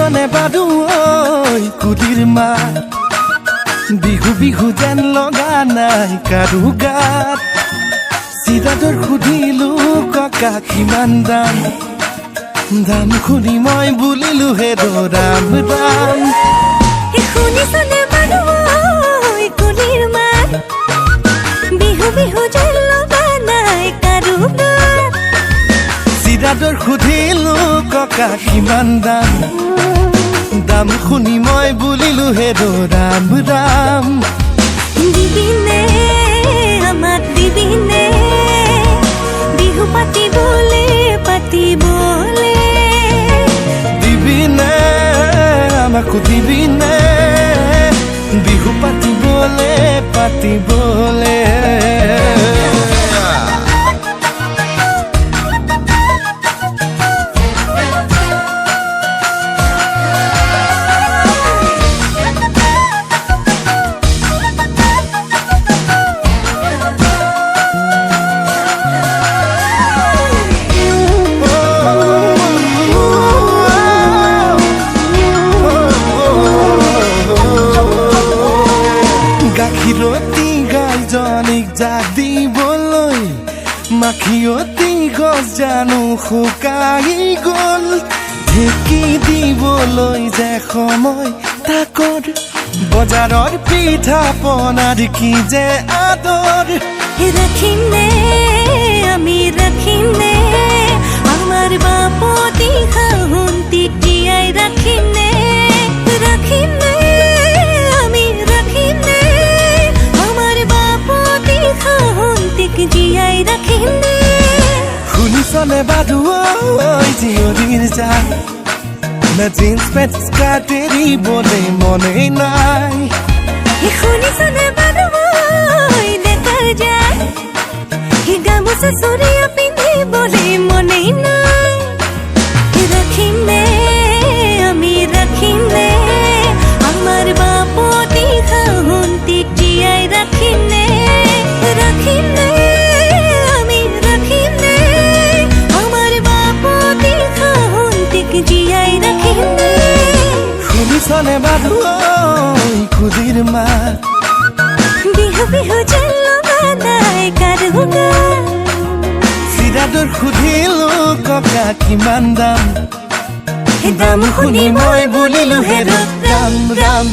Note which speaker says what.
Speaker 1: শুনিছনে বাদু ঐ কুলিৰ মাত বিহু বিহু যেন লগা নাই কাৰো গাত চিৰাদৰ সুধিলো ককা কিমান দাম দাম শুনি মই বুলিলো হে ৰাম ৰাম
Speaker 2: শুনিছনে বাদু ঐ কুলিৰ মাত বিহু বিহু যেন লগা নাই কাৰো গাত
Speaker 1: চিৰাদৰ সুধিলো ককা কিমান দাম দাম শুনি মই বুলিলো হে ৰাম ৰাম
Speaker 2: দিবিনে আমাক দিবিনে বিহু পাতিবলে
Speaker 1: দিবিনে আমাকো দিবিনে বিহু পাতিবলে গাখীৰতী গাইজনীক জাক দিবলৈ মাখিয়তী গছ জানো শুকাই গ'ল ঢেঁকী দিবলৈ যে সময় তাকৰ বজাৰৰ পিঠা পনাৰ কি যে আদৰ
Speaker 2: ৰাখিমনে আমি ৰাখিমনে আমাৰ বাপতি খাহন্তি তিয়াই ৰাখিমনে ৰাখিমনে আমি ৰাখিমনে আমাৰ বাপতি খাহন্তিক জীয়াই ৰাখিমনে
Speaker 1: শুনিছনে বাদু ঐ জীয়ৰীৰ জাক না জিন্স পেণ্ট স্কাৰ্ট এৰিবলে মনেই নাই
Speaker 2: শুনিছনে বাদু ঐ ডেকাৰ জাক গামোচা চুৰিয়া পিন্ধিবলে মনেই নাই ৰাখিমনে আমি ৰাখিমনে আমাৰ বাপতি খাহন্তিক জীয়াই ৰাখিমনে ৰাখিমনে আমি ৰাখিমনে আমাৰ বাপতি খাহন্তিক জীয়াই ৰাখিমনে
Speaker 1: শুনিছনে বাদু ঐ কুলিৰ মাত
Speaker 2: বিহু বিহু যেন লগা নাই কাৰো গাত
Speaker 1: চিৰাদৰ সুধিলো ককা কিমান দাম দাম শুনি মই বুলিলো হে ৰাম ৰাম